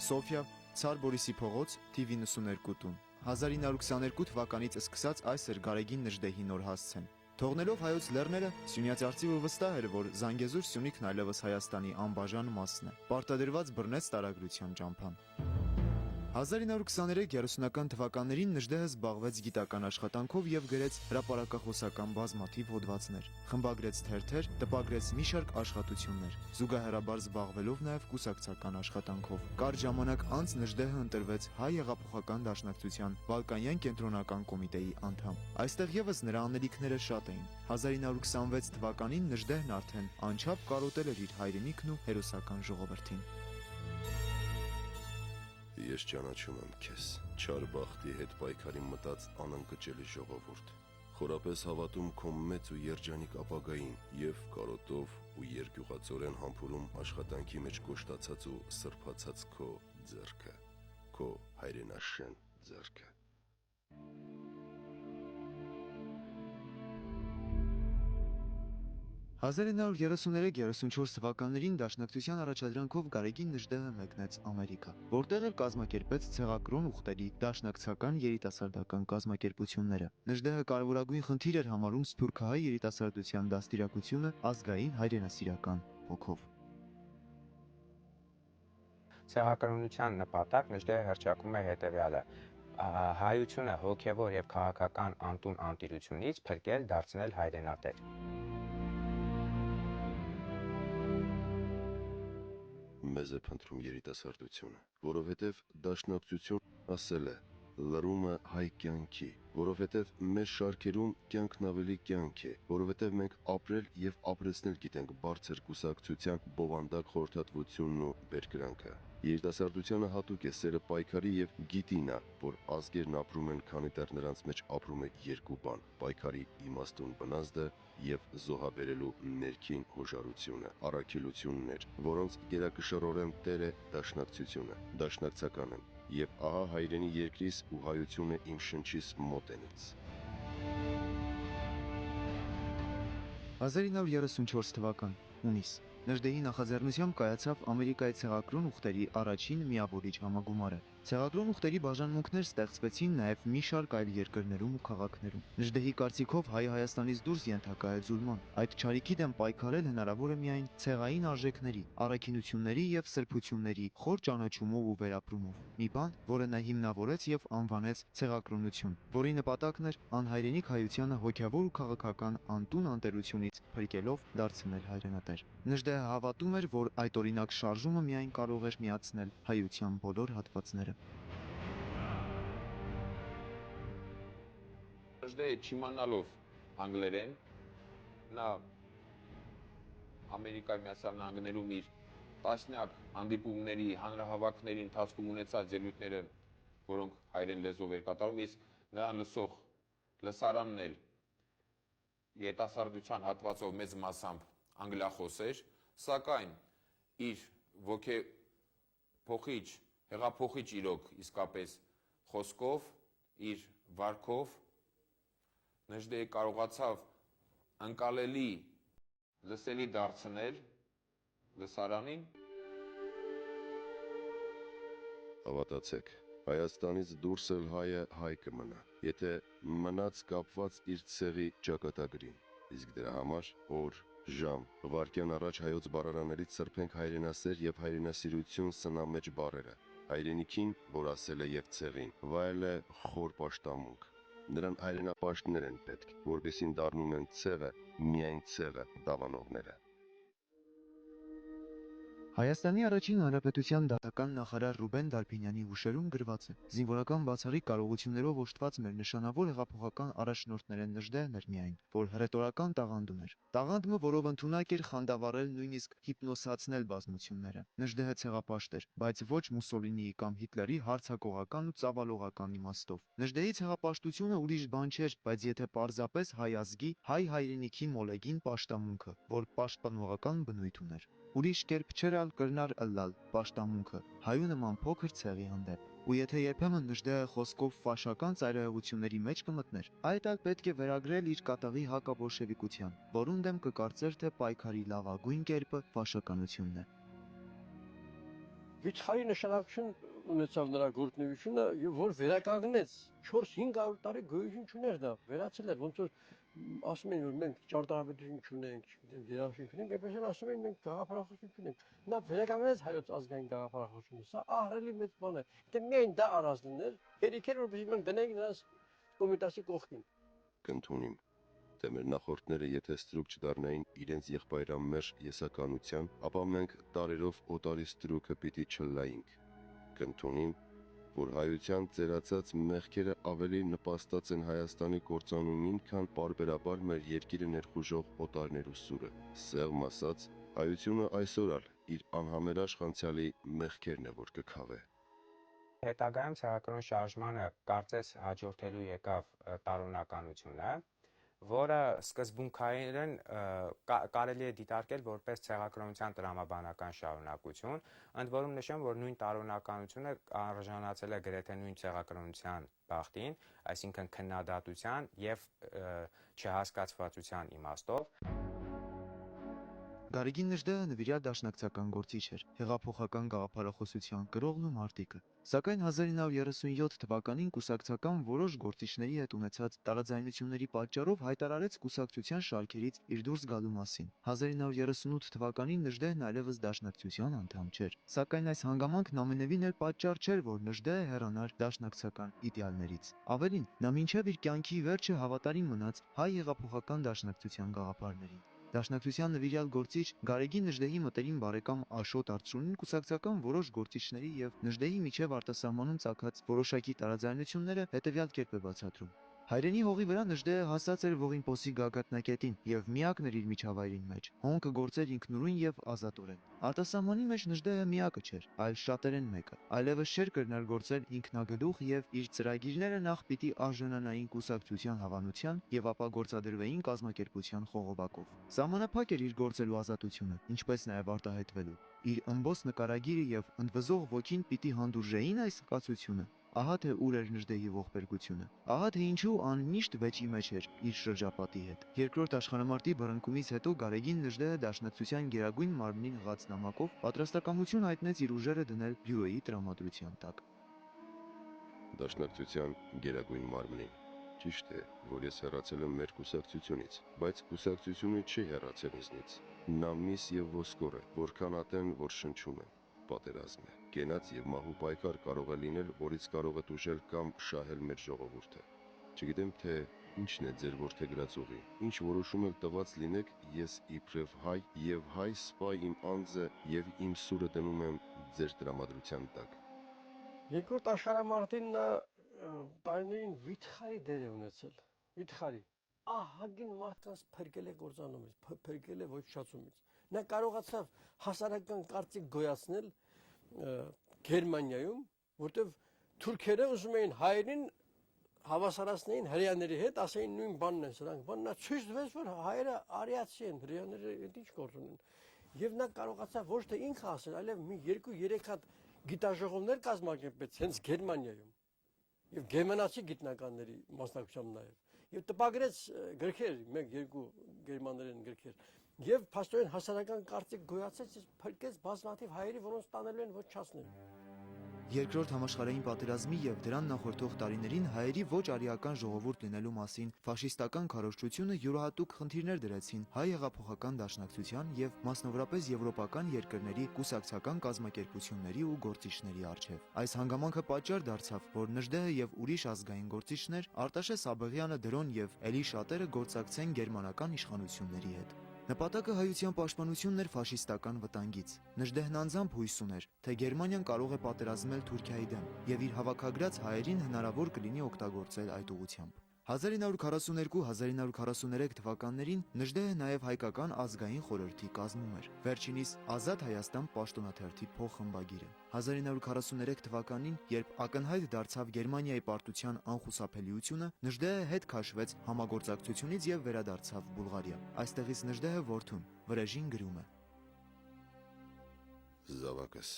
Սոֆիա, Ցար Բորիսի փողոց, թիվ 92 տուն։ 1922 թվականից սկսած այս էր Գարեգին Նժդեհի նոր հասցեն։ Թողնելով հայոց լեռները, Սյունյաց արծիվը վստահ էր, որ Զանգեզուր Սյունիքն այլևս Հայաստանի անբաժան մասն է։ Պարտադրված բռնեց տարագրության ճամփան։ 1923-30-ական թվականներին Նժդեհը զբաղվեց գիտական աշխատանքով եւ գրեց հրապարակախոսական բազմաթիվ հոդվածներ, խմբագրեց թերթեր, տպագրեց մի շարք աշխատություններ, զուգահեռաբար զբաղվելով նաեւ կուսակցական աշխատանքով։ Կարճ ժամանակ անց Նժդեհը ընտրվեց Հայ հեղափոխական դաշնակցության Բալկանյան կենտրոնական կոմիտեի անդամ։ Այստեղ եւս նրա անելիքները շատ էին։ 1926 թվականին Նժդեհն արդեն անչափ կարոտել էր իր հայրենիքն ու հերոսական ժողովրդին։ Ես ճանաչում եմ քեզ, չար բախտի հետ պայքարի մտած անընկճելի ժողովուրդ, խորապես հավատում քո մեծ ու երջանիկ ապագային եւ կարոտով ու երկյուղածորեն համբուրում աշխատանքի մեջ կոշտացած ու սրբացած քո ձեռքը, քո հայրենաշեն ձեռքը։ «1933-34 թվականներին դաշնակցության առաջադրանքով Գարեգին Նժդեհը մեկնեց Ամերիկա, որտեղ էլ կազմակերպեց ցեղակրոն ուխտերի դաշնակցական երիտասարդական կազմակերպությունները։ Նժդեհը կարևորագույն խնդիր էր համարում սփյուռքահայ երիտասարդության դաստիարակությունը ազգային հայրենասիրական ոգով։ Ցեղակրոնության նպատակ Նժդեհը հռչակում է հետևյալը. հայությունը հոգևոր եւ քաղաքական անտուն անտիրությունից փրկել, դարձնել հայրենատեր։ Մեզ է փնտրում երիտասարդությունը, որովհետև դաշնակցություն ասել է լռումը հայ կյանքի, որովհետև մեր շարքերում կյանքն ավելի կյանք է, որովհետև մենք ապրել եւ ապրեցնել գիտենք բարձր կուսակցության բովանդակ խորհրդատվությունն ու բերկրանքը։ Երիտասարդությանը հատուկ է սերը պայքարի եւ գիտի նա, որ ազգերն ապրում են, քանի դեռ նրանց մեջ ապրում է երկու բան՝ պայքարի իմաստուն բնազդը եւ զոհաբերելու ներքին հոժարությունը, առաքելություններ, որոնց գերակշռորեն տեր է դաշնակցությունը, դաշնակցական եմ, եւ ահա հայրենի երկրիս ու հայությունը իմ շնչիս մոտենից։ 1934 թվական հունիս Նժդեհի նախաձեռնությամբ կայացավ Ամերիկայի ցեղակրոն ուխտերի առաջին միավորիչ համագումարը։ Ցեղակրոն ուխտերի բաժանմունքներ ստեղծվեցին նաև մի շարք այլ երկրներում ու քաղաքներում։ Նժդեհի կարծիքով Հայաստանից դուրս ենթակա է ձուլման։ Այդ չարիքի դեմ պայքարել հնարավոր է միայն ցեղային արժեքների, առաքինությունների եւ սրբությունների խոր ճանաչումով ու վերապրումով։ Մի բան, որը նա հիմնավորեց եւ անվանեց ցեղակրոնություն, որի նպատակն էր անհայրենիք հայությանը հոգեվոր ու քաղաքական անտուն անտերությունից փրկելով դարձնել հայրենատեր։ Նժդեհը հավատում էր, որ այդ օրինակ շարժումը միայն կարող էր միացնել հայության բոլոր հատվածները։ Նժդեհը չիմանալով անգլերեն, նա Ամերիկայի Միացյալ Նահանգներում իր տասնյակ հանդիպումների, հանրահավաքների ընթացքում ունեցած ելույթները, որոնք հայերեն լեզվով էր կատարում, իսկ նրա լսող լսարանն էլ երիտասարդության հատվածով մեծ մասամբ անգլիախոս էր, սակայն իր ոգեփոխիչ, հեղափոխիչ իրոք իսկապես խոսքով, իր վարքով Նժդեհը կարողացավ ընկալելի լսելի դարձնել լսարանին։ Հավատացեք, Հայաստանից դուրս էլ հայը հայ կմնա, եթե մնաց կապված իր ցեղի ճակատագրին, իսկ դրա համար օր, ժամ, վայրկյան առաջ հայոց բարարաներից սրբենք հայրենասեր եւ հայրենասիրություն սնամեջ բառերը, հայրենիքին, որ ասել է եւ ցեղին, վայել է խոր պաշտամունք, նրան հայրենապաշտներ են պետք, որովհետեւ դառնում են ցեղը, միայն ցեղը դավանողները։ Հայաստանի առաջին հանրապետության դատական նախարար Ռուբեն Դարբինյանի հուշերում գրված է. զինվորական բացառիկ կարողություններով օժտված մեր նշանավոր հեղափոխական առաջնորդներ են Նժդեհն էր միայն, որ հռետորական տաղանդ ուներ։ Տաղանդը, որով ընդունակ էր խանդավառել նույնիսկ հիպնոսացնել բազմությունները։ Նժդեհը ցեղապաշտ էր, բայց ոչ Մուսոլինիի կամ Հիտլերի հարձակողական ու ծավալողական իմաստով։ Նժդեհի ցեղապաշտությունը ուրիշ բան չէր, բայց եթե պարզապես հայ ազգի, հայ հայրենիքի մոլեգին պաշտամունքը, որ պաշտպանողական բնույթ ուներ։ Ուրիշ կերպ չէր կրնար ըլլալ պաշտամունքը հայու նման փոքր ցեղի հանդեպ։ Ու եթե երբեմն Նժդեհը խոսքով ֆաշական ծայրահեղությունների մեջ կմտներ, այդ ալ պետք է վերագրել իր կատաղի հակաբոլշևիկության, որուն դեմ կկարծեր, թե պայքարի լավագույն կերպը ֆաշականությունն է։ Վիճխարի նշանակություն ունեցավ նրա գործունեությունը, եւ որ վերականգնեց 4-500 տարի գոյություն չուներ դա, վերացել էր, ոնց որ ասում են որ մենք ճարտարապետություն չունենք, երաժշտություն չունենք, այնպես էլ ասում են մենք գաղափարախոսություն չունենք։ Նա վերականգնեց հայոց ազգային գաղափարախոսությունը, սա ահռելի մեծ բան է։ Դե միայն դա արած լիներ, երիքեր որպեսզի մենք դնենք նրանց կոմիտասի կողքին։ Կընդունիմ, թե մեր նախորդները եթե ստրուկ չդառնային իրենց եղբայրամերժ եսականության, ապա մենք տարերով օտարի ստրուկը պիտի չլայինք։ Կընդունիմ, որ հայության ծերացած մեղքերը ավելի նպաստած են Հայաստանի կործանումին, քան պարբերաբար մեր երկիրը ներխուժող օտարներու սուրը։ Սեղմ ասած, հայությունը այսօր ալ իր անհամերաշխ անցյալի մեղքերն է, որ կքավե։ Հետագայում ցեղակրոն շարժմանը կարծես հաջորդելու եկավ տարօրինականությունը, որը սկզբունքայինորեն կարելի է դիտարկել որպես ցեղակրոնության տրամաբանական շարունակություն, ընդ որում նշեմ, որ նույն տարօրինականությունը արժանացել է գրեթե նույն ցեղակրոնության բախտին, այսինքն քննադատության եւ չհասկացվածության իմաստով։ Գարեգին Նժդեհը նվիրյալ դաշնակցական գործիչ էր, հեղափոխական գաղափարախոսության կրողն ու մարտիկը։ Սակայն 1937 թվականին կուսակցական որոշ գործիչների հետ ունեցած տարաձայնությունների պատճառով հայտարարեց կուսակցության շարքերից իր դուրս գալու մասին։ 1938 թվականին Նժդեհն այլևս դաշնակցության անդամ չէր։ Սակայն այս հանգամանքն ամենևին էլ պատճառ չէր, որ Նժդեհը հեռանար դաշնակցական իդեալներից։ Ավելին, նա մինչև իր կյանքի վերջը հավատարիմ մնաց հայ հեղափոխական դաշնակցության գաղափարներին։ Դաշնակցության նվիրյալ գործիչ Գարեգին Նժդեհի մտերիմ բարեկամ Աշոտ Արծրունին կուսակցական որոշ գործիչների եւ Նժդեհի միջև արտասահմանում ծագած որոշակի տարաձայնությունները հետեւյալ կերպ է բացատրում։ Հայրենի հողի վրա Նժդեհը հասած էր ողիմպոսի գագաթնակետին եւ միակն էր իր միջավայրին մեջ։ Հոնքը գործեր ինքնուրույն եւ ազատորեն։ Արտասահմանի մեջ Նժդեհը միակը չէր, այլ շատերեն մեկը։ Այլևս չէր կրնար գործել ինքնագլուխ եւ իր ծրագիրները նախ պիտի արժանանային կուսակցության հավանության եւ ապա գործադրվեին կազմակերպության խողովակով։ Սահմանափակ էր իր գործելու ազատությունը, ինչպես նաեւ արտահայտվելու։ Իր ըմբոս նկարագիրը եւ ընդվզող ոգին պիտի հանդուրժեին այս կացությունը։ Ահա թե ուր էր Նժդեհի ողբերգությունը։ Ահա թե ինչու անմիշտ վեճի մեջ էր իր շրջապատի հետ։ Երկրորդ աշխարհամարտի բռնկումից հետո Գարեգին Նժդեհը դաշնակցության գերագույն մարմնին հղած նամակով պատրաստակամություն հայտնեց իր ուժերը դնել բյուրոյի տրամադրության տակ։ Դաշնակցության գերագույն մարմնին։ Ճիշտ է, որ ես հեռացել եմ մեր կուսակցությունից, բայց կուսակցությունը չի հեռացել ինձնից։ Նա միս եւ ոսկոր է, որքան ատեն, որ շնչում է։ Պատերազմ է։ Կենաց եւ մահու պայքար կարող է լինել, որից կարող է տուժել կամ շահել մեր ժողովուրդը։ Չգիտեմ, թե ինչն է ձեր ворթեգրած ուղի։ Ինչ որոշում եք տված լինեք, ես իբրև հայ եւ հայ սպա իմ անձը եւ իմ սուրը դնում եմ ձեր տրամադրության տակ։ Երկրորդ աշխարհամարտին նա տարիներին վիթխարի դեր է ունեցել։ Վիթխարի։ Ահագին մարդկանց փրկել է կործանումից, փրկել է ոչնչացումից։ Նա կարողացավ հասարակական կարծիք գոյացնել Գերմանիայում, որտեղ թուրքերը ուզում էին հայերին հավասարացնեին հрьяաների հետ, ասեին նույն բանն են սրանք, բան նա ցույց տվեց, որ հայերը արիացի են, հрьяաները այդ ինչ գործ ունեն։ Եվ նա կարողացավ ոչ թե ինքը ասել, այլև մի 2-3 հատ գիտաժողովներ կազմակերպեց հենց Գերմանիայում եւ գերմանացի գիտնականների մասնակցությամբ նաեւ եւ տպագրեց գրքեր, 1-2 գերմաներեն գրքեր եւ փաստորեն հասարակական կարծիք գոյացեց, փրկեց բազմաթիվ հայերի, որոնց տանելու են ոչնչացնել։ Երկրորդ համաշխարհային պատերազմի եւ դրան նախորդող տարիներին հայերի ոչ արիական ժողովուրդ լինելու մասին ֆաշիստական քարոզչությունը յուրահատուկ խնդիրներ դրեցին հայ հեղափոխական դաշնակցության եւ մասնավորապես եվրոպական երկրների կուսակցական կազմակերպությունների ու գործիչների առջեւ։ Այս հանգամանքը պատճառ դարձավ, որ Նժդեհը եւ ուրիշ ազգային գործիչներ Արտաշես Աբեղյանը Դրոն եւ ելի շատերը գործակցեն գերմանական իշխանությունների հետ։ Նպատակը հայության պաշտպանությունն էր ֆաշիստական վտանգից։ Նժդեհն անձամբ հույս ուներ, թե Գերմանիան կարող է պատերազմել Թուրքիայի դեմ եւ իր հավաքագրած հայերին հնարավոր կլինի օգտագործել այդ ուղղությամբ։ 1942-1943 թվականներին Նժդեհը նաև հայկական ազգային խորհրդի կազմում էր, վերջինիս Ազատ Հայաստան պաշտոնաթերթի փոխխմբագիրը։ 1943 թվականին, երբ ակնհայտ դարձավ Գերմանիայի պարտության անխուսափելիությունը, Նժդեհը հետ քաշվեց համագործակցությունից եւ վերադարձավ Բուլղարիա։ Այստեղից Նժդեհը որդուն Վրեժին գրում է. Զավակս,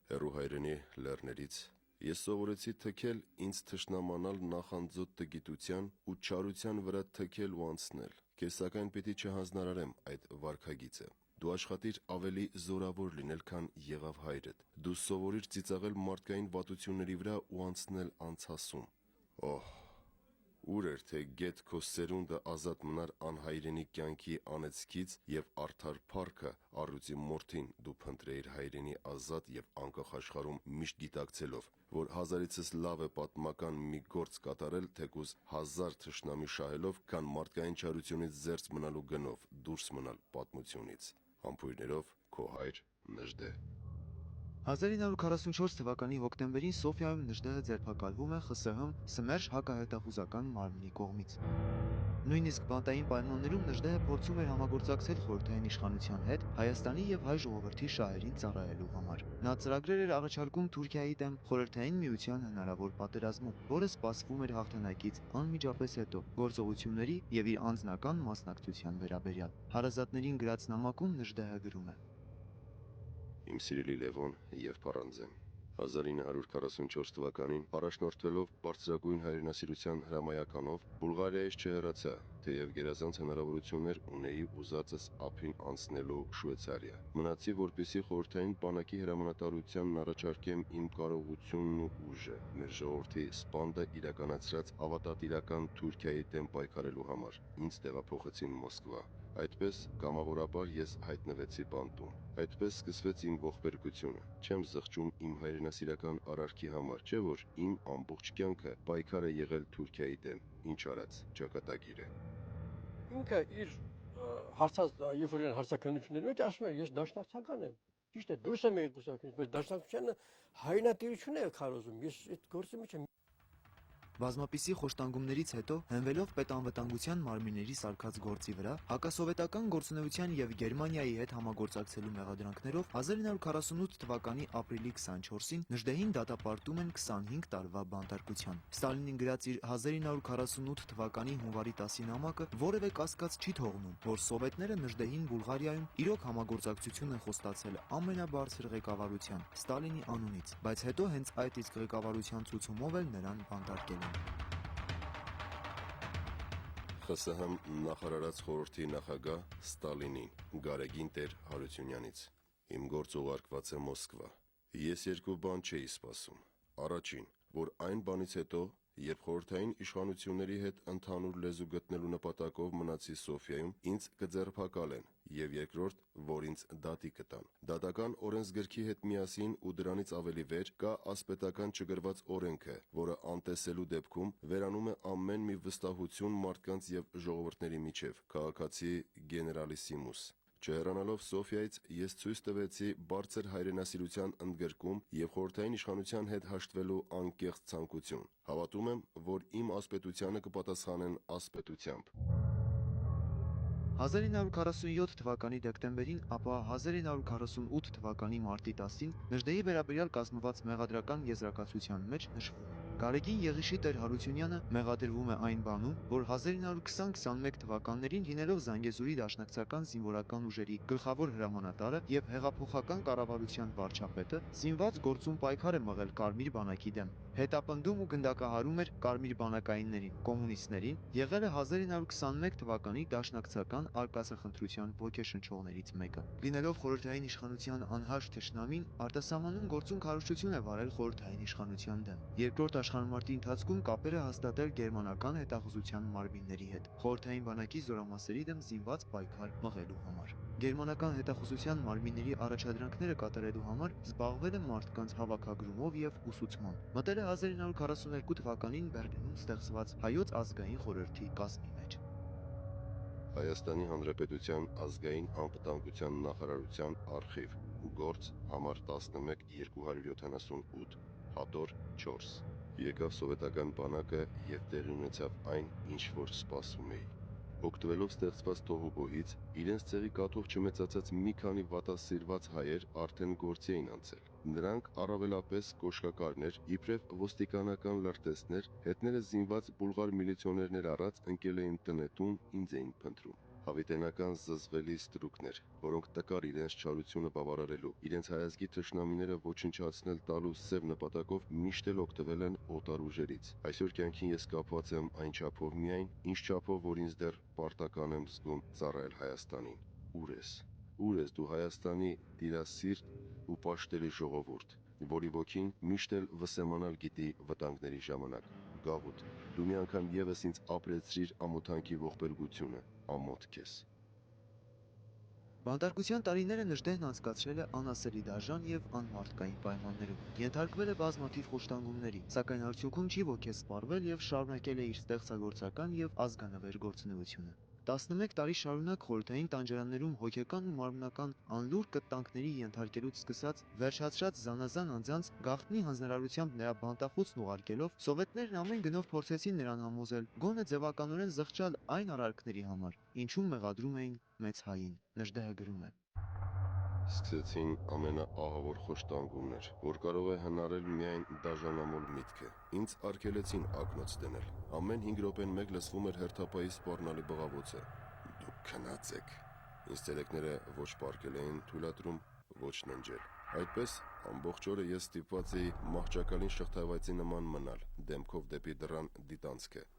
հերու հայրենի լեռներից ես սովորեցի թքել ինձ թշնամանալ նախանձոտ տգիտության ու չարության վրա թքել ու անցնել։ Քեզ սակայն պիտի չհանձնարարեմ այդ վարքագիծը։ Դու աշխատիր ավելի զորավոր լինել, քան եղավ հայրդ։ Դու սովորիր ծիծաղել մարդկային վատությունների վրա ու անցնել անցասում։ Օհ, ուր էր թե գետ քո սերունդը ազատ մնար անհայրենի կյանքի անեծքից եւ արդար փառքը առյուծի մորթին դու փնտրեիր հայրենի ազատ եւ անկախ աշխարհում միշտ գիտակցելով, որ հազարիցս լավ է պատմական մի գործ կատարել թեկուզ 1000 թշնամի շահելով, քան մարդկային չարությունից զերծ մնալու գնով դուրս մնալ պատմությունից։ Համբույրներով քո հայր Նժդե։ 1944 թվականի հոկտեմբերին Սոֆիայում Նժդեհը ձերբակալվում է ԽՍՀՄ Սմերշ հակահետախուզական մարմնի կողմից։ Նույնիսկ բանտային պայմաններում Նժդեհը փորձում էր համագործակցել խորհրդային իշխանության հետ Հայաստանի եւ հայ ժողովրդի շահերին ծառայելու համար։ Նա ծրագրեր էր առաջարկում Թուրքիայի դեմ խորհրդային միության հնարավոր պատերազմում, որը սպասվում էր հաղթանակից անմիջապես հետո գործողությունների եւ իր անձնական մասնակցության վերաբերյալ։ Հարազատներին գրած նամակում Նժդեհը գրում է. Իմ սիրելի Լևոն եւ Փարանձեմ, 1944 թվականին առաջնորդվելով բարձրագույն հայրենասիրության հրամայականով Բուլղարիայից չհեռացա, թեև գերազանց հնարավորություններ ունեի ուզածս ափին անցնելու Շվեյցարիա։ Մնացի, որպեսզի խորհրդային բանակի հրամանատարությանն առաջարկեմ իմ կարողությունն ու ուժը մեր ժողովրդի սպանդը իրականացրած ավատատիրական Թուրքիայի դեմ պայքարելու համար։ Ինձ տեղափոխեցին Մոսկվա։ Այդպես կամավորաբար ես հայտնվեցի բանտում։ Այդպես սկսվեց իմ ողբերգությունը։ Չեմ զղջում իմ հայրենասիրական արարքի համար, չէ՞ որ իմ ամբողջ կյանքը պայքար է եղել Թուրքիայի դեմ։ Ինչ արած, ճակատագիր է։ Ինքը իր երբ որ հարցակնությունների մեջ ասում է, ես դաշնակցական եմ։ Ճիշտ է, դուրս եմ եկել կուսակցությունից, բայց դաշնակցությանը հայրենատիրություն է քարոզում։ Ես այդ գործի մեջ եմ։ Բազմապիսի խոշտանգումներից հետո, հենվելով պետանվտանգության մարմինների սարքած գործի վրա, հակասովետական գործունեության եւ Գերմանիայի հետ համագործակցելու մեղադրանքներով 1948 թվականի ապրիլի 24-ին Նժդեհին դատապարտում են 25 տարվա բանտարկության։ Ստալինին գրած իր 1948 թվականի հունվարի 10-ի նամակը որևէ կասկած չի թողնում, որ սովետները Նժդեհին Բուլղարիայում իրոք համագործակցություն են խոստացել ամենաբարձր ղեկավարության Ստալինի անունից, բայց հետո հենց այդ իսկ ղեկավարության ցուցումով էլ նրան բանտարկել են։ ԽՍՀՄ նախարարած խորհրդի նախագահ Ստալինին Գարեգին Տեր Հարությունյանից։ Իմ գործ ուղարկված է Մոսկվա։ Ես երկու բան չէի սպասում։ Առաջին, որ այն բանից հետո, երբ խորհրդային իշխանությունների հետ ընդհանուր լեզու գտնելու նպատակով մնացի Սոֆիայում, ինձ կձերբակալեն, եւ երկրորդ, որ ինձ դատի կտան։ Դատական օրենսգրքի հետ միասին ու դրանից ավելի վեր կա ասպետական չգրված օրենքը, որը անտեսելու դեպքում վերանում է ամեն մի վստահություն մարդկանց եւ ժողովուրդների միջև, քաղաքացի գեներալիսիմուս։ Չհեռանալով Սոֆիայից ես ցույց տվեցի բարձր հայրենասիրության ընդգրկում եւ խորհրդային իշխանության հետ հաշտվելու անկեղծ ցանկություն։ Հավատում եմ, որ իմ ասպետությանը կպատասխանեն ասպետությամբ։ 1947 թվականի դեկտեմբերին, ապա 1948 թվականի մարտի 10-ին Նժդեհի վերաբերյալ կազմված մեղադրական եզրակացության մեջ նշվում է. Գարեգին Եղիշի Տեր Հարությունյանը մեղադրվում է այն բանում, որ 1920-21 թվականներին լինելով Զանգեզուրի դաշնակցական զինվորական ուժերի գլխավոր հրամանատարը եւ հեղափոխական կառավարության վարչապետը զինված գործում պայքար է մղել Կարմիր բանակի դեմ, հետապնդում ու գնդակահարում էր Կարմիր բանակայիններին, կոմունիստներին, եղել է 1921 թվականի դաշնակցական արկածախնդրության ոգեշնչողներից մեկը։ Լինելով խորհրդային իշխանության անհաշ թշնամին, արտասահմանում գործուն քարոզչություն է վարել խորհրդային իշխանության դեմ։ Երկրորդ աշխարհամարտի ընթացքում կապեր է հաստատել գերմանական հետախուզության մարմինների հետ, խորհրդային բանակի զորամասերի դեմ զինված պայքար մղելու համար։ Գերմանական հետախուզության մարմինների առաջադրանքները կատարելու համար զբաղվել է մարդկանց հավաքագրումով եւ ուսուցմամբ։ Մտել է 1942 թվականին Բեռլինում ստեղծված Հայոց ազգային խորհրդի կազմի մեջ։ Հայաստանի Հանրապետության ազգային անվտանգության նախարարության արխիվ, գործ համար 11-278, հատոր 4։ Եկավ սովետական բանակը եւ տեղի ունեցավ այն, ինչ որ սպասում էի։ Օգտվելով ստեղծված թոհուբոհից, իրենց ցեղի կաթով չմեծացած մի քանի վատասիրված հայեր արդեն գործի էին անցել։ Նրանք առավելապես կոշկակարներ, իբրև ոստիկանական լրտեսներ, հետները զինված բուլղար միլիցիոներներ առած ընկել էին տնետուն, ինձ էին փնտրում։ Հավիտենական զզվելի ստրուկներ, որոնք տկար իրենց չարությունը բավարարելու, իրենց հայազգի թշնամիները ոչնչացնել տալու սև նպատակով միշտ էլ օգտվել են օտար ուժերից։ Այսօր կյանքին ես կապված եմ այն չափով միայն, ինչ չափով, որ ինձ դեռ պարտական եմ զգում ծառայել Հայաստանին։ Ուր ես։ Ուր ես դու Հայաստանի տիրասիրտ ու պաշտելի ժողովուրդ, որի ոգին միշտ էլ վսեմանալ գիտի վտանգների ժամանակ։ Գաղութ, դու մի անգամ եւս ինձ ապրեցրիր ամոթանքի ողբերգությունը, ամոթ քեզ։ Բանտարկության տարիները Նժդեհն անցկացրել է անասելի դաժան եւ անմարդկային պայմաններում։ Ենթարկվել է բազմաթիվ խոշտանգումների, սակայն արդյունքում չի ոգեսպառվել եւ շարունակել է իր ստեղծագործական եւ ազգանվեր գործունեությունը։ 11 տարի շարունակ խորհրդային տանջարաններում հոգեկան ու մարմնական անլուր կտանքների ենթարկելուց սկսած վերջացրած զանազան անձանց գաղտնի հանձնարարությամբ նրա բանտախուցն ուղարկելով, սովետներն ամեն գնով փորձեցին նրան համոզել գոնե ձևականորեն զղջալ այն արարքների համար, ինչում մեղադրում էին մեծ հային։ Նժդեհը գրում է. Սկսեցին ամենաաղավոր խոշտանգումներ, որ կարող է հնարել միայն դաժանամոլ միտքը։ Ինձ արգելեցին ակնոց դնել։ Ամեն 5 րոպեն մեկ լսվում էր հերթապայի սպառնալի բղավոցը։ Դուք քնած եք։ Ինձ ցերեկները ոչ պարկել էին թույլատրում, ոչ ննջել։ Այդպես ամբողջ օրը ես ստիպված էի մահճակալին շղթայվայցի նման մնալ, դեմքով դեպի դռան դիտանցքը։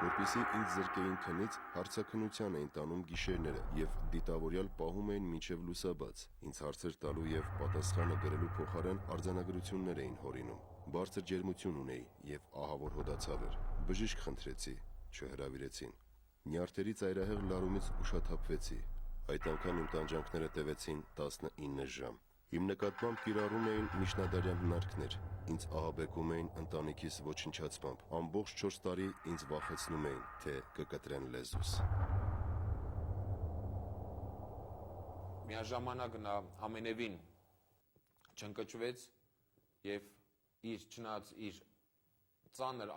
Որպեսզի ինձ զրկեին քնից, հարցաքննության էին տանում գիշերները եւ դիտավորյալ պահում էին մինչեւ լուսաբաց։ Ինձ հարցեր տալու եւ պատասխանը գրելու փոխարեն արձանագրություններ էին հորինում։ Բարձր ջերմություն ունեի եւ ահավոր հոդացավ էր։ Բժիշկ խնդրեցի, չհրավիրեցին։ Նյարդերի ծայրահեղ լարումից ուշաթափվեցի։ Այդ անգամ իմ տանջանքները տևեցին 19 ժամ։ Իմ նկատմամբ կիրառում էին միջնադարյան հնարքներ, ինձ ահաբեկում էին ընտանիքիս ոչնչացմամբ, ամբողջ 4 տարի ինձ վախեցնում էին, թե կկտրեն լեզուս։ Միաժամանակ նա ամենևին չընկճվեց եւ չնայած իր ծանր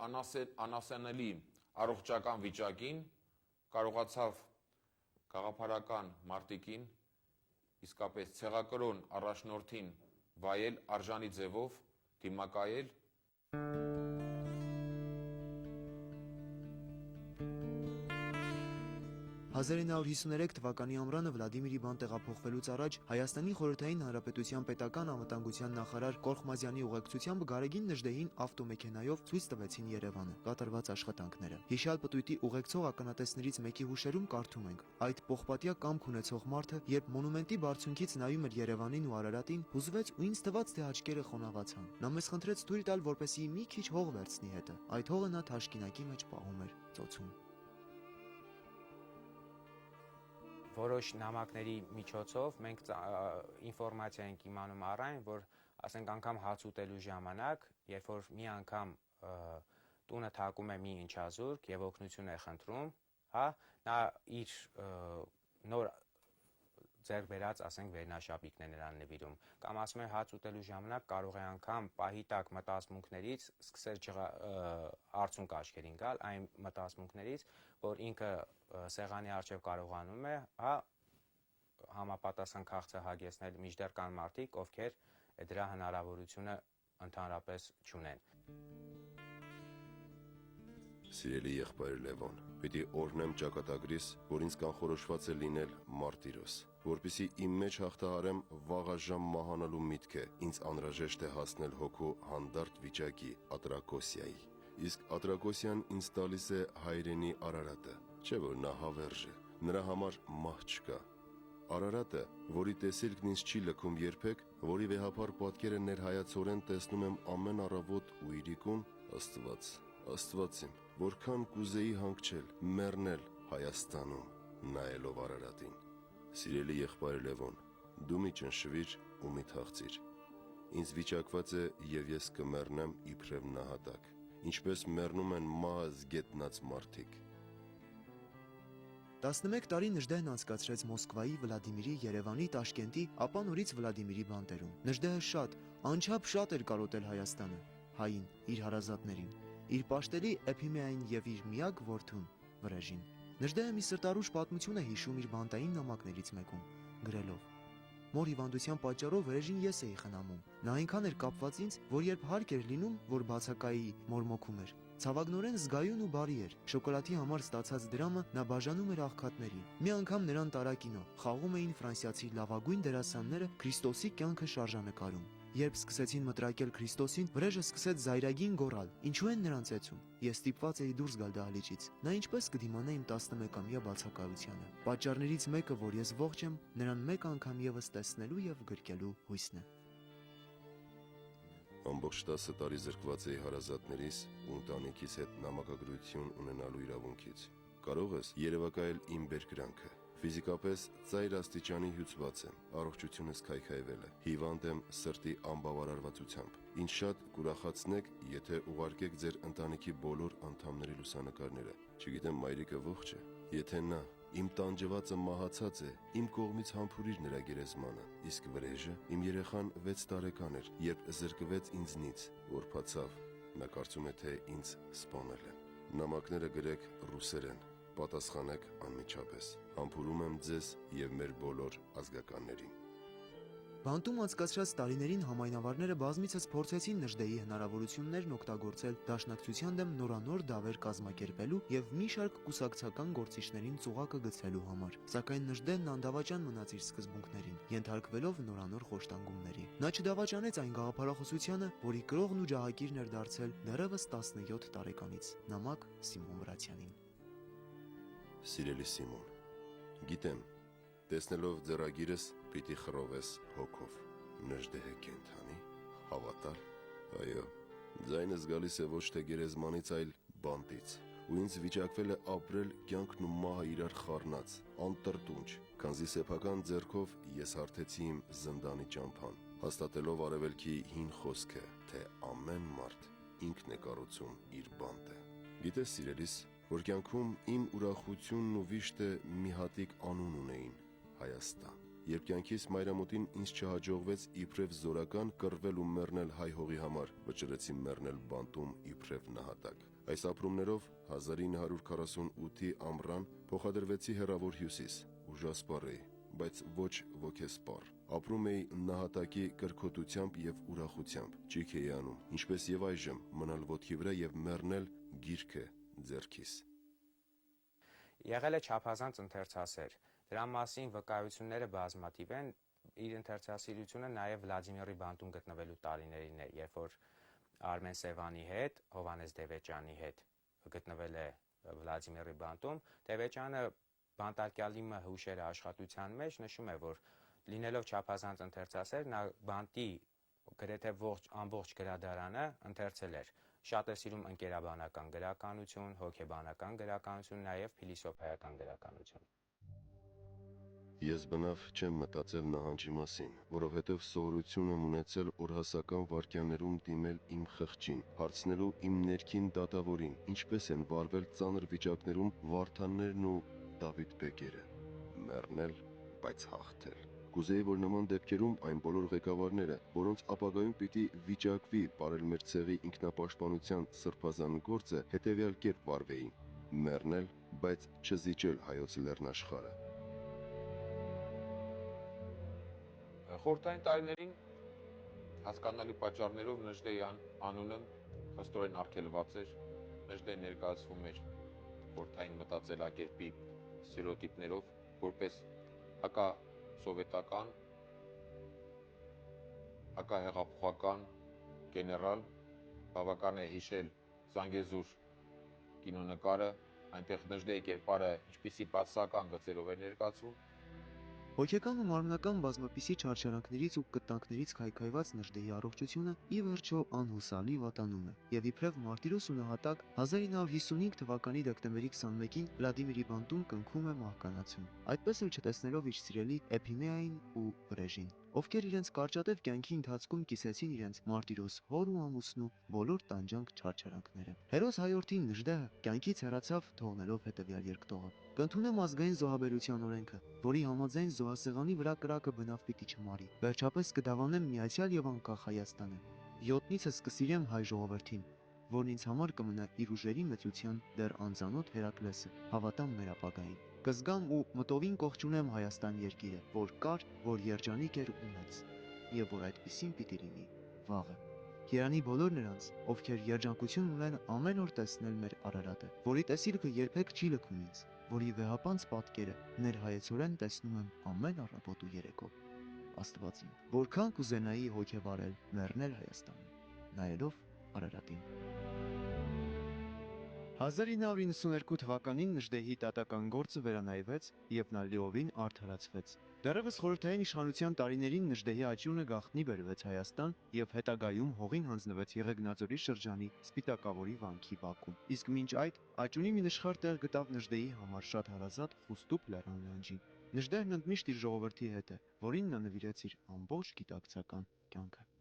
անասանելի առողջական վիճակին կարողացավ գաղափարական մարտիկին իսկապես ցեղակրոն առաջնորդին վայել արժանի ձևով դիմակայել։ 1953 թվականի ամռանը Վլադիմիրի բան տեղափոխվելուց առաջ Հայաստանի Խորհրդային Հանրապետության պետական անվտանգության նախարար Կորխմազյանի ուղեկցությամբ Գարեգին Նժդեհին ավտոմեքենայով ցույց տվեցին Երևանը, կատարված աշխատանքները։ Հիշյալ պտույտի ուղեկցող ականատեսներից մեկի հուշերում կարդում ենք. այդ պողպատյա կամք ունեցող մարդը, երբ մոնումենտի բարձունքից նայում էր Երևանին ու Արարատին, հուզվեց ու ինձ թվաց, թե աչքերը խոնավացան։ Նա մեզ խնդրեց թույլ տալ, որպեսզի մի քիչ հող վերցնի հետը։ Այդ հողը նա թաշկինակի մեջ պահում էր ծոցում։ Որոշ նամակների միջոցով մենք ինֆորմացիա ենք իմանում առայն, որ ասենք անգամ հաց ուտելու ժամանակ, երբ որ մի անգամ տունը թակում է մի ընչազուրկ եւ օգնություն է խնդրում, հա, նա իր նոր ձեռք բերած, ասենք, վերնաշապիկն է նրան նվիրում, կամ ասում է հաց ուտելու ժամանակ կարող է անգամ պահի տակ մտածմունքներից սկսել արցունք աչքերին գալ, այն մտածմունքներից, որ ինքը սեղանի առջև կարողանում է, հա, համապատասխան քաղցը հագեցնել, մինչդեռ կան մարդիկ, ովքեր դրա հնարավորությունը ընդհանրապես չունեն։ Սիրելի եղբայր Լևոն, պիտի օրհնեմ ճակատագրիս, որ ինձ կանխորոշված է լինել մարտիրոս, որպեսզի իմ մեջ հաղթահարեմ վաղաժամ մահանալու միտքը, ինձ անհրաժեշտ է հասնել հոգու հանդարտ վիճակի, Ատրակոսիայի։ Իսկ Ատրակոսիան ինձ տալիս է հայրենի Արարատը, չէ՞ որ նա հավերժ է, նրա համար մահ չկա։ Արարատը, որի տեսիլքն ինձ չի լքում երբեք, որի վեհապար պատկերը ներհայացորեն տեսնում եմ ամեն առավոտ ու իրիկուն, Աստված իմ, որքան կուզեի հանգչել, մեռնել Հայաստանում, նայելով Արարատին։ Սիրելի եղբայր Լևոն, դու մի ճնշվիր ու մի թախծիր։ Ինձ վիճակված է եւ ես կմեռնեմ իբրև նահատակ, ինչպես մեռնում են մահը զգետնած մարդիկ։ 11 տարի Նժդեհն անցկացրեց Մոսկվայի, Վլադիմիրի, Երևանի, Տաշկենտի, ապա նորից Վլադիմիրի բանտերում։ Նժդեհը անչափ շատ էր կարոտել Հայաստանը, հային, իր հարազատներին, իր պաշտելի Էփիմեային եւ իր միակ որդուն Վրեժին։ Նժդեհը մի սրտարուժ պատմություն է հիշում իր բանտային նամակներից մեկում, գրելով. Մոր հիվանդության պատճառով Վրեժին ես էի խնամում։ Նա այնքան էր կապված ինձ, որ երբ հարկ էր լինում, որ բացակայի մորմոքում էր, ցավագնորեն զգայուն ու բարի էր։ Շոկոլադի համար ստացած դրամը նա բաժանում էր աղքատներին։ Մի անգամ նրան տարա կինո, խաղում էին ֆրանսիացի լավագույն դերասանները Քրիստոսի կյանքը շարժանկարում։ Երբ սկսեցին մտրակել Քրիստոսին, վրեժը սկսեց զայրագին գոռալ. «Ինչու են նրանց էցում»։ Ես ստիպված էի դուրս գալ դահլիճից։ Նա ինչպես կդիմանա իմ 11-ամյա բացակայությանը։ Պատճառներից մեկը, որ ես ողջ եմ, նրան մեկ անգամ եւս տեսնելու եւ գրկելու հույսն է։ Ամբողջ 10 տարի զրկված էի հարազատներիս ու ընտանիքիս հետ նամակագրություն ունենալու իրավունքից։ Կարող ես երևակայել իմ բերկրանքը։ Ֆիզիկապես ծայր աստիճանի հյուծված եմ, առողջությունս քայքայվել է, հիվանդ եմ սրտի անբավարարվածությամբ։ Ինչ շատ կուրախացնեք, եթե ուղարկեք ձեր ընտանիքի բոլոր անդամների լուսանկարները։ Չգիտեմ մայրիկը ողջ է, եթե նա իմ տանջվածը մահացած է, իմ կողմից համբուրիր նրա գերեզմանը, իսկ վրեժը իմ երեխան 6 տարեկան էր, երբ զրկվեց ինձնից, որփացավ, նա կարծում է, թե ինձ սպանել են։ Նամակները գրեք ռուսերեն, պատասխանեք անմիջապես։ Համբուրում եմ ձեզ եւ մեր բոլոր ազգականներին։ Բանտում անցկացրած տարիներին համայնավարները բազմիցս փորձեցին Նժդեի հնարավորություններն օգտագործել դաշնակցության դեմ նորանոր դավեր կազմակերպելու եւ մի շարք կուսակցական գործիչներին ծուղակը գցելու համար։ Սակայն Նժդեն անդավաճան մնաց իր սկզբունքներին, ենթարկվելով նորանոր խոշտանգումների։ Նա չդավաճանեց այն գաղափարախոսությանը, որի կրողն ու ջահակիրն էր դարձել դեռևս 17 տարեկանից։ Նամակ Սիմոն Վրացյանին։ Սիրելի Սիմոն, գիտեմ, տեսնելով ձեռագիրս պիտի խռովես հոգով։ Նժդեհը կենթանի, հավատալ։ Այո, ձայնս գալիս է ոչ թե գերեզմանից, այլ բանտից, ու ինձ վիճակվել է ապրել կյանքն ու մահը իրար խառնած, անտրտունջ, քանզի սեփական ձեռքով ես հարթեցի իմ զնդանի ճամփան, հաստատելով արևելքի հին խոսքը, թե ամեն մարդ ինքն է կառուցում իր բանտը։ Գիտես, սիրելիս, որ կյանքում իմ ուրախությունն ու վիշտը մի հատիկ անուն ունեին՝ Հայաստան։ Երբ կյանքիս մայրամուտին ինձ չհաջողվեց իբրև զորական կռվել ու մեռնել հայ հողի համար, վճռեցի մեռնել բանտում իբրև նահատակ։ Այս ապրումներով 1948-ի ամռան փոխադրվեցի հեռավոր հյուսիս, ուժասպառ էի, բայց ոչ ոգեսպառ։ Ապրում էի նահատակի կրքոտությամբ եւ ուրախությամբ, ճիգ էի անում, ինչպես եւ այժմ մնալ ոտքի վրա եւ մեռնել գիրքը ձեռքիս։ Եղել է չափազանց ընթերցասեր։ Դրա մասին վկայությունները բազմաթիվ են։ Իր ընթերցասիրությունը նաև Վլադիմիրի բանտում գտնվելու տարիներին է, երբ որ Արմեն Սևանի հետ, Հովհաննես Դևեճյանի հետ գտնվել է Վլադիմիրի բանտում, Դևեճյանը բանտարկյալի հուշերը աշխատության մեջ նշում է, որ լինելով չափազանց ընթերցասեր, նա բանտի գրեթե ամբողջ գրադարանը ընթերցել էր։ Շատ է սիրում ընկերաբանական գրականություն, հոգեբանական գրականություն, նաև փիլիսոփայական գրականություն։ Ես բնավ չեմ մտածել նահանջի մասին, որովհետև սովորություն եմ ունեցել օրհասական վայրկյաններում դիմել իմ խղճին, հարցնելու իմ ներքին դատավորին, ինչպես են վարվել ծանր վիճակներում Վարդաններն ու Դավիթ բեկերը։ Մեռնել, բայց հաղթել։ Կուզեի, որ նման դեպքերում այն բոլոր ղեկավարները, որոնց ապագայում պիտի վիճակվի բարել մեր ցեղի ինքնապաշտպանության սրբազան գործը, հետևյալ կերպ վարվեին. մեռնել, բայց չզիջել հայոց լեռնաշխարհը։ Խորհրդային տարիներին հասկանալի պատճառներով Նժդեի անունը խստորեն արգելված էր։ Նժդեն ներկայացվում էր խորհրդային մտածելակերպի ստերեոտիպներով, որպես հակասովետական, հակահեղափոխական գեներալ, բավական է հիշել Զանգեզուր կինոնկարը, այնտեղ Նժդեի կերպարը ինչպիսի բացասական գծերով էր ներկայացվում։ Հոգեկան ու մարմնական բազմապիսի չարչարանքներից ու կտանքներից քայքայված Նժդեի առողջությունը ի վերջո անհուսալի վատանում է, եւ իբրև մարտիրոս ու նահատակ 1955 թվականի դեկտեմբերի 21-ին Վլադիմիրի բանտում կնքում է մահկանացում, այդպես էլ չտեսնելով իր սիրելի Էփիմեային ու Վրեժին, ովքեր իրենց կարճատև կյանքի ընթացքում կիսեցին իրենց մարտիրոս հոր ու ամուսնու բոլոր տանջանք չարչարանքները։ Հերոս հայորդին Նժդեհը կյանքից հեռացավ, թողնելով հետևյալ երկտողը. Կընդունեմ ազգային զոհաբերության օրենքը, որի համաձայն զոհասեղանի վրա կրակը բնավ պիտի չմարի։ Վերջապես կդավանեմ միացյալ եւ անկախ Հայաստանը։ Յոտնիցս կսիրեմ հայ ժողովրդին, որն ինձ համար կմնա իր ուժերի մեծության դեռ անծանոթ Հերակլեսը, հավատամ մեր ապագային։ Կզգամ ու մտովին կողջունեմ Հայաստան երկիրը, որ կար, որ երջանիկ էր ու մեծ, եւ որ այդպեսին պիտի լինի վաղը։ Երանի բոլոր նրանց, ովքեր երջանկություն ունեն ամեն օր տեսնել մեր Արարատը, որի տեսիլքը երբեք չի լքում ինձ, որի վեհապանց պատկերը ներհայեցորեն տեսնում եմ ամեն առավոտ ու երեկո։ Աստվածին, որքան կուզենայի հոգեվարել, մեռնել Հայաստանում, նայելով Արարատին։ 1992 թվականին Նժդեհի դատական գործը վերանայվեց եւ նա լիովին արդարացվեց։ Դեռևս խորհրդային իշխանության տարիներին Նժդեհի աճյունը գաղտնի բերվեց Հայաստան եւ հետագայում հողին հանձնվեց Եղեգնաձորի շրջանի Սպիտակավորի վանքի բակում։ Իսկ մինչ այդ աճյունի մի նշխար տեղ գտավ Նժդեհի համար շատ հարազատ Խուստուփ լեռան լանջին։ Նժդեհն ընդմիշտ իր ժողովրդի հետ է, որին նա նվիրեց իր ամբողջ գիտակցական կյանքը։